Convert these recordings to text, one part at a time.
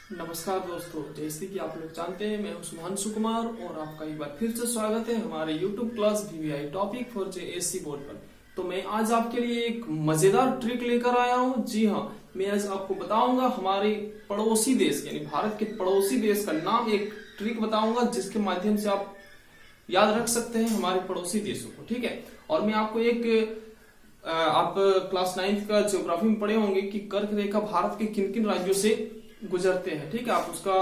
नमस्कार दोस्तों, जैसे कि आप लोग जानते हैं मैं हूं सुमांशु कुमार और आपका एक बार फिर से स्वागत है हमारे YouTube class VVI topic for JSC board पर। तो मैं आज आपके लिए एक मजेदार ट्रिक लेकर आया हूं। जी हाँ, मैं आज आपको बताऊंगा हमारे पड़ोसी देश यानी भारत के पड़ोसी देश का नाम, एक ट्रिक बताऊंगा जिसके माध्यम से आप याद रख सकते हैं हमारे पड़ोसी देशों को। ठीक है, और मैं आपको आप क्लास 9th का ज्योग्राफी में पढ़े होंगे कि कर्क रेखा भारत के किन किन राज्यों से गुजरते हैं। ठीक है, आप उसका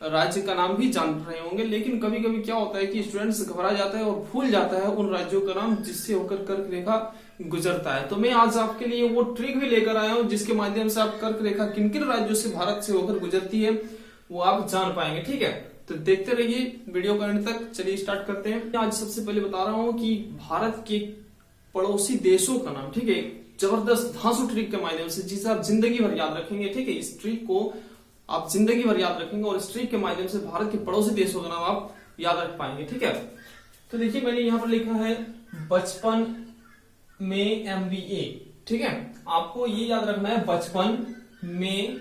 राज्य का नाम भी जान रहे होंगे, लेकिन कभी कभी क्या होता है कि स्टूडेंट्स घबरा जाता है और भूल जाता है उन राज्यों का नाम जिससे होकर कर्क रेखा गुजरता है। तो मैं आज आपके लिए वो ट्रिक भी लेकर आया हूं जिसके माध्यम से आप कर्क रेखा किन किन राज्यों से भारत से होकर गुजरती है वो आप जान पाएंगे। ठीक है, तो देखते रहिए वीडियो का अंत तक। चलिए स्टार्ट करते हैं। आज सबसे पहले बता रहा हूँ कि भारत के पड़ोसी देशों का नाम, ठीक है, जबरदस्त धांसू ट्रिक के माध्यम से जिसे आप जिंदगी भर याद रखेंगे। ठीक है, इस ट्रिक को आप जिंदगी भर याद रखेंगे और इस ट्रिक के माध्यम से भारत के पड़ोसी देशों का नाम आप याद रख पाएंगे। ठीक है, तो देखिए मैंने यहाँ पर लिखा है बचपन में MBA। ठीक है, आपको ये याद रखना है बचपन में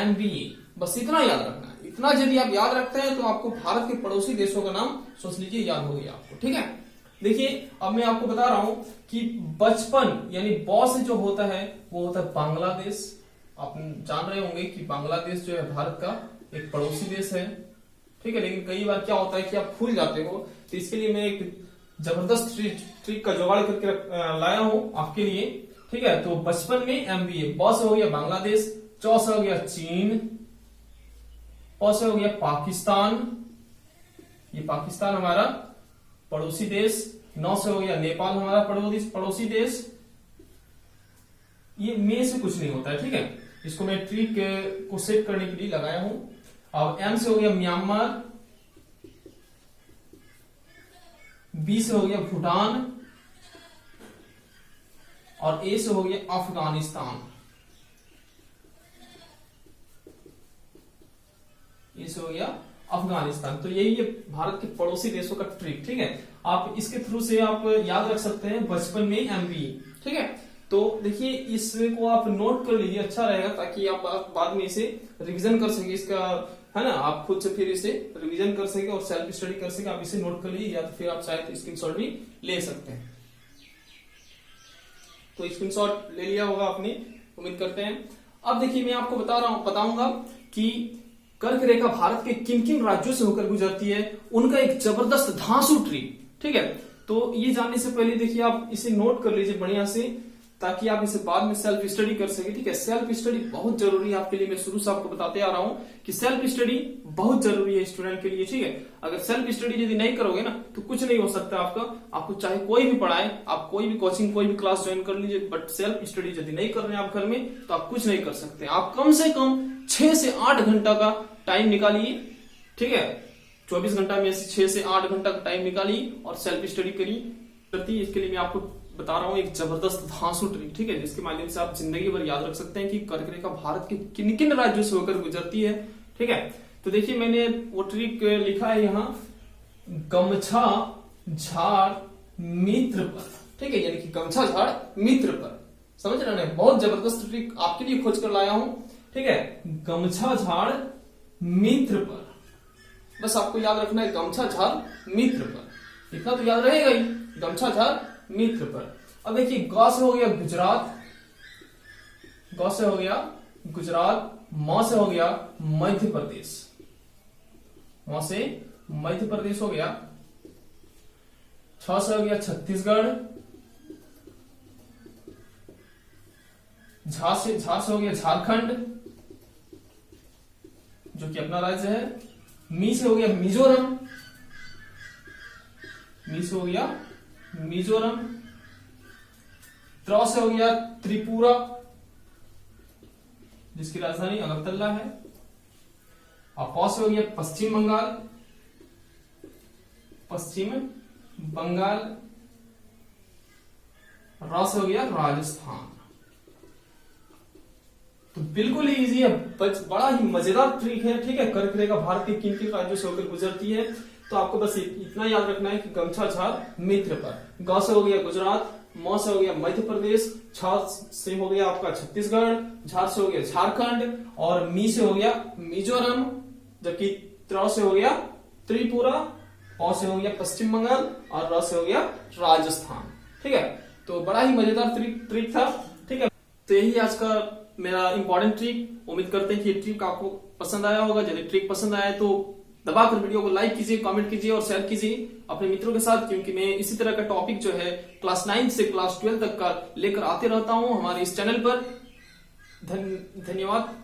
MBA, बस इतना याद रखना है। इतना यदि आप याद रखते हैं तो आपको भारत के पड़ोसी देशों का नाम सोच लीजिए याद हो गया आपको। ठीक है, देखिए अब मैं आपको बता रहा हूं कि बचपन यानी बॉ से जो होता है वो होता है बांग्लादेश। आप जान रहे होंगे कि बांग्लादेश जो है भारत का एक पड़ोसी देश है। ठीक है, लेकिन कई बार क्या होता है कि आप भूल जाते हो, तो इसके लिए मैं एक जबरदस्त ट्रिक का जुगाड़ करके लाया हूं आपके लिए। ठीक है, तो बचपन में MBA, बॉ से हो गया बांग्लादेश, चौ से हो गया चीन, पौ से हो गया पाकिस्तान, ये पाकिस्तान हमारा पड़ोसी देश, 9 से हो गया नेपाल हमारा पड़ोसी देश। ये में से कुछ नहीं होता है। ठीक है, इसको मैं ट्रिक को सेट करने के लिए लगाया हूं। अब M से हो गया म्यांमार, B से हो गया भूटान और A से हो गया अफगानिस्तान। ये से हो गया अफगानिस्तान। तो यही है भारत के पड़ोसी देशों का ट्रिक। ठीक है, आप इसके थ्रू से आप याद रख सकते हैं बचपन में MBA। ठीक है, तो देखिए इसको आप नोट कर लीजिए, अच्छा रहेगा ताकि आप बाद में इसे रिवीजन कर सके, इसका है ना, आप खुद से फिर इसे रिवीजन कर सके और सेल्फ स्टडी कर सके। आप इसे नोट कर लीजिए या तो फिर आप चाहे तो स्क्रीनशॉट भी ले सकते हैं। तो स्क्रीनशॉट ले लिया होगा आपने, उम्मीद करते हैं। अब देखिए मैं आपको बताऊंगा कि कर्क रेखा भारत के किन किन राज्यों से होकर गुजरती है, उनका एक जबरदस्त धांसू ट्रिक। ठीक है, तो ये जानने से पहले देखिए आप इसे नोट कर लीजिए बढ़िया से, ताकि आप इसे बाद में सेल्फ स्टडी कर सके। ठीक है, सेल्फ स्टडी बहुत जरूरी है आपके लिए। मैं शुरू से आपको बताते आ रहा हूं कि सेल्फ स्टडी बहुत जरूरी है स्टूडेंट के लिए। ठीक है, अगर सेल्फ स्टडी यदि नहीं करोगे ना तो कुछ नहीं हो सकता आपका। आपको चाहे कोई भी पढ़ाए, आप कोई भी कोचिंग कोई भी क्लास ज्वाइन कर लीजिए, बट सेल्फ स्टडी यदि नहीं कर रहे हैं आप घर में तो आप कुछ नहीं कर सकते। आप कम से कम 6 से 8 घंटा का टाइम निकालिए। ठीक है, 24 घंटा में से 6 से 8 घंटा का टाइम निकालिए और सेल्फ स्टडी करिए। इसके लिए मैं आपको बता रहा हूं एक जबरदस्त धांसू ट्रिक। ठीक है, जिसके माध्यम से आप जिंदगी भर याद रख सकते हैं कि कर्क रेखा भारत के किन किन राज्यों से होकर गुजरती है। ठीक है, तो देखिए मैंने वो ट्रिक लिखा है यहाँ, गमछा झाड़ मित्र पर। ठीक है, यानी कि गमछा झाड़ मित्र पर, समझ रहे हैं, बहुत जबरदस्त ट्रिक आपके लिए खोज कर लाया हूं। ठीक है, गमछा झाड़ मित्र पर, बस आपको याद रखना है गमछा झाड़ मित्र पर, इतना तो याद रहेगा ही, गमछा झाड़ मित्र पर। अब देखिए ग से हो गया गुजरात, ग से हो गया गुजरात, म से हो गया मध्य प्रदेश, म से मध्य प्रदेश हो गया, छ से हो गया छत्तीसगढ़, झा से हो गया झारखंड जो कि अपना राज्य है, मी से हो गया मिजोरम, मी से हो गया मिजोरम, त्र से हो गया त्रिपुरा जिसकी राजधानी अगरतला है, और प से हो गया पश्चिम बंगाल, र से हो गया राजस्थान। तो बिल्कुल ही इजी है, बड़ा ही मजेदार ट्रिक है। ठीक है, कर्क रेखा भारत के किन किन राज्यों से होकर गुजरती है, तो आपको बस इतना याद रखना है कि गमछा झाड़ मित्र पर। ग से हो गया गुजरात, म से हो गया मध्य प्रदेश, छ से हो गया आपका छत्तीसगढ़, झ से हो गया झारखंड और मी से हो गया मिजोरम, जबकि त्र से हो गया त्रिपुरा, प से हो गया पश्चिम बंगाल और र से हो गया राजस्थान। ठीक है, तो बड़ा ही मजेदार ट्रिक था। ठीक है, तो यही आज का मेरा इंपॉर्टेंट ट्रिक। उम्मीद करते हैं कि ये ट्रिक आपको पसंद आया होगा। यदि ट्रिक पसंद आया तो दबाकर वीडियो को लाइक कीजिए, कमेंट कीजिए और शेयर कीजिए अपने मित्रों के साथ, क्योंकि मैं इसी तरह का टॉपिक जो है क्लास 9 से क्लास 12 तक का लेकर आते रहता हूं हमारे इस चैनल पर। धन्यवाद।